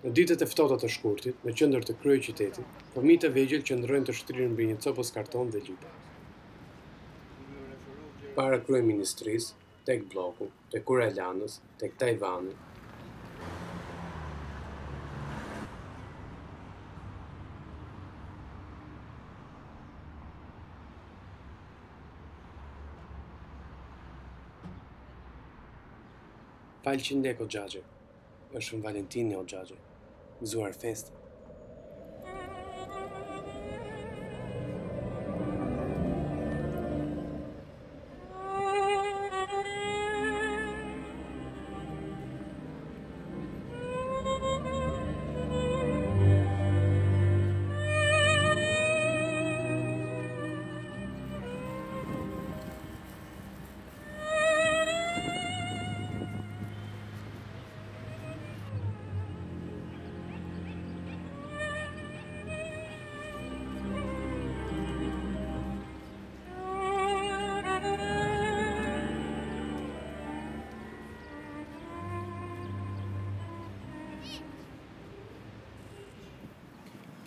Në ditët e ftohta të shkurtit, në qendër të kryeqytetit, fëmijët e vegjël qëndrojnë të shtrirë mbi një copës karton dhe libra. Para kryeministrisë, tek bloku, tek Kurajlanës, tek Tajvani. Falqin lek o xhaxhe. Është në Valentini o xhaxhe. Gëzuar festa.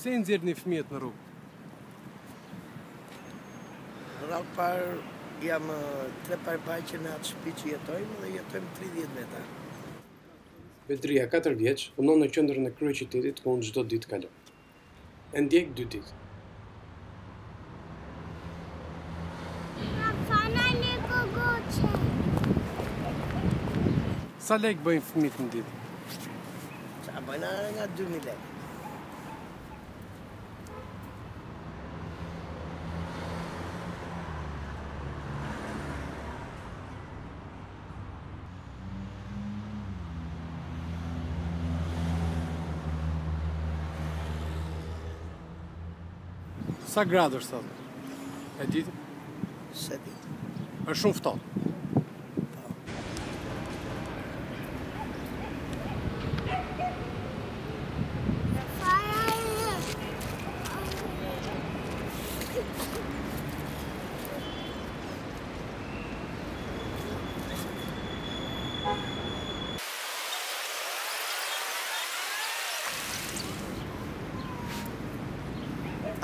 Pse I nxjerrni fëmijët në rrugë? Rrallë parë jam 3 parpaqe në atë shtëpi që jetojmë dhe jetojmë 30 veta. Petria, 4 vjeç, punon në qendrën e kryeqytetit ku unë çdo ditë kaloj. E ndjek 2 ditë. Sa lek bëjnë fëmijët në ditë? Sa bëjnë nga 2000 lekë. Sa gradë është sot? E ditë? Se di. Është shumë ftohtë.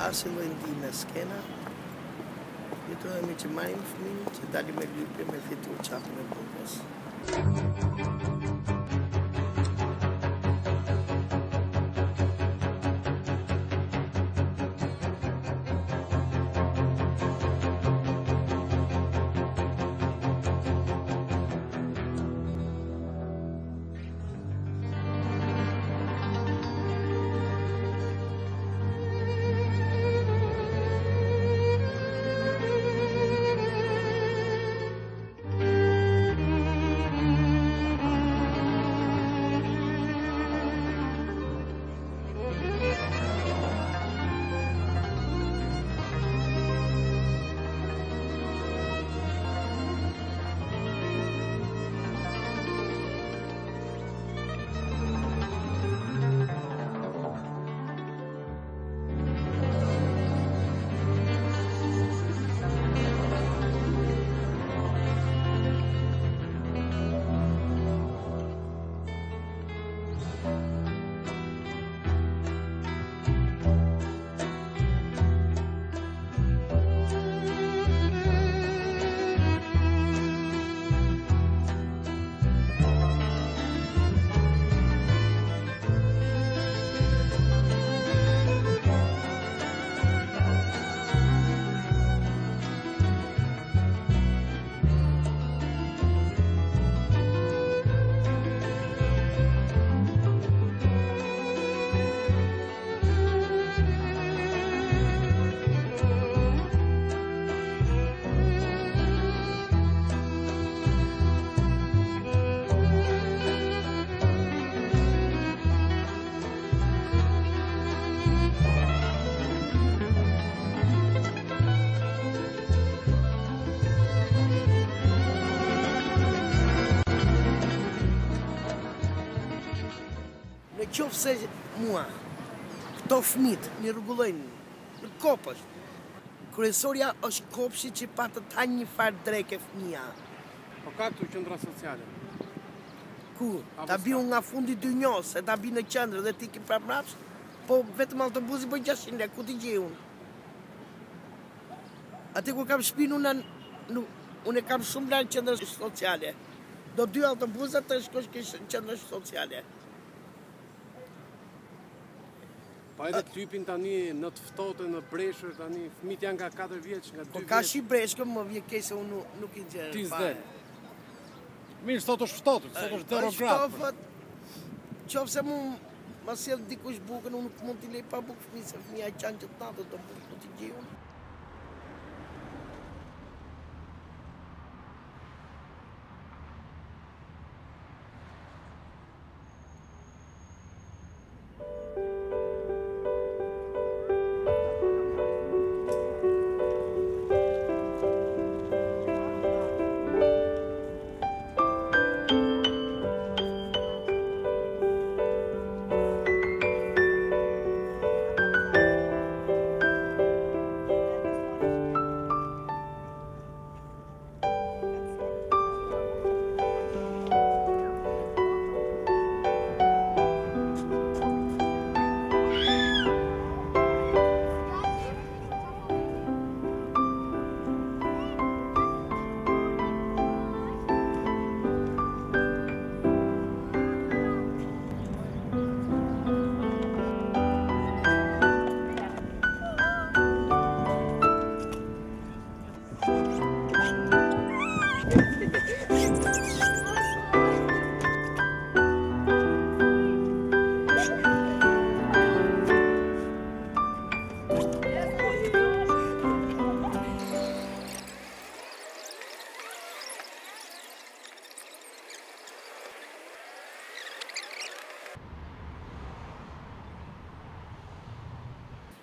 Asë lëndi në skena, jetojemi që marrim fëmijë, që dalim me lypje me fitur qapën e bukës. qoftë se mua, këto fëmijët një rregullojnë në kopës. Kryesorja është kopshi që pa të tanë një farë dreke fëmija. Po ka këtu qendra sociale. Ku? Ta biu nga fundi dynjos, se ta bi në qendrë dhe ti ki prap mrapsh, po vetëm autobusi po 600 lekë, ku t'i gjej unë? Ati ku kam shpinë unë e kam shumë larë qendrës sociale. Do 2 autobusat të shkosh kështë qendrës sociale. Pa edhe typin tani në të ftohtë, në breshër, tani fëmijët janë nga 4 vjeç, nga 2 Po vjeç. ka shi breshkë, më vje kej se unë nuk i gjerë. Ti s'den. Mirë, sot është ftohtë, sot është 0 gradë. Qofë se mu ma sjell dikush bukën, unë nuk mund t'i lej pa bukë fëmijë, se fëmija e qanë që të natë, do bukë, do t'i gjej unë.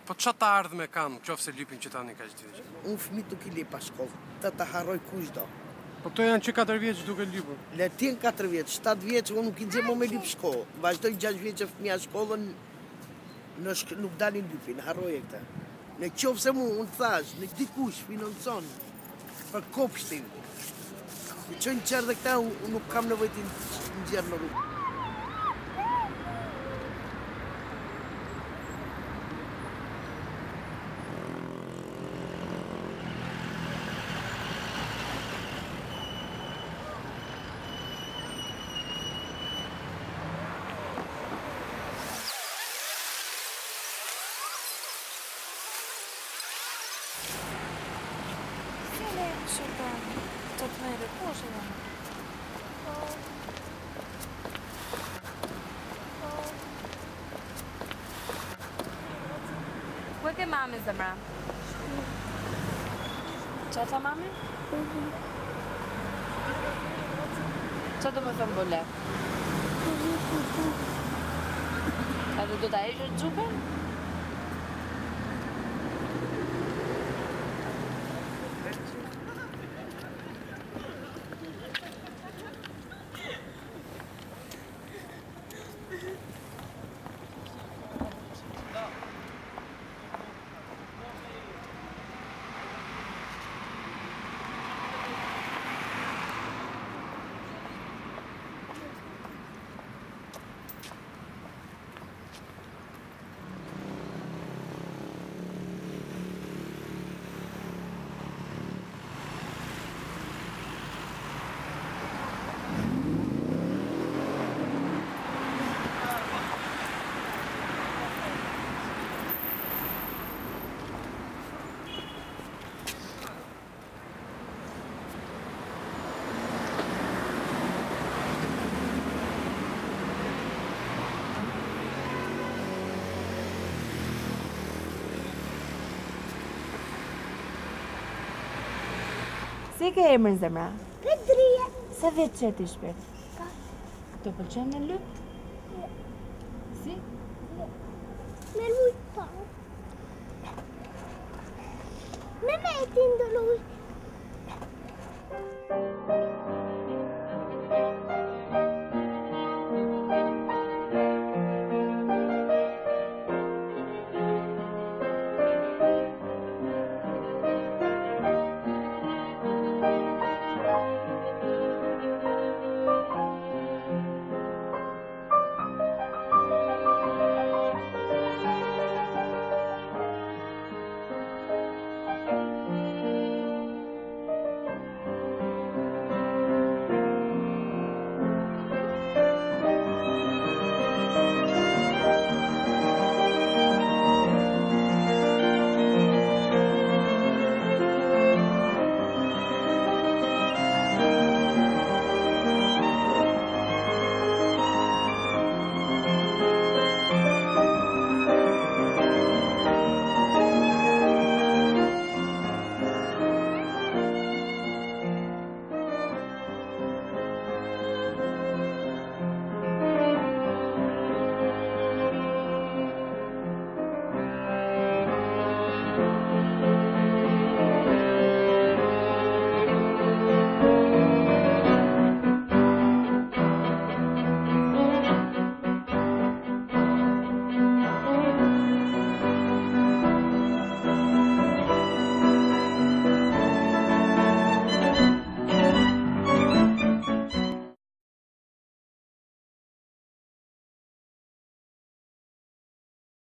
Po çfarë të ardhme kanë, qoftë se lypin që tani kaq ditë? Unë fëmijët nuk i lej pa shkollë, të harroj kushdo. Po to janë që 4 vjeç duke lypur. Le t'jen 4 vjeç, 7 vjeç, unë nuk i nxjerr më me lyp shkollë. Vazhdoj 6 vjeç e fëmija shkollën, nuk dalin lypin, harroje këta. Në qoftë se mu, unë thash, në dikush financon për kopshtin. Në qënë qërë dhe këta, unë nuk kam nevojë t'i nxjerr në rrugë. Ku e ke mami zemra? Qa tha mami? Qa do me thëmë bële? Edhe do t'a ishë gjupën? Si ke emrin zemra? Pedria. Sa vjeç që ti shpirt? Të pëlqen në lyp? Si? Me lujt pa. Me me ti ndë lujt.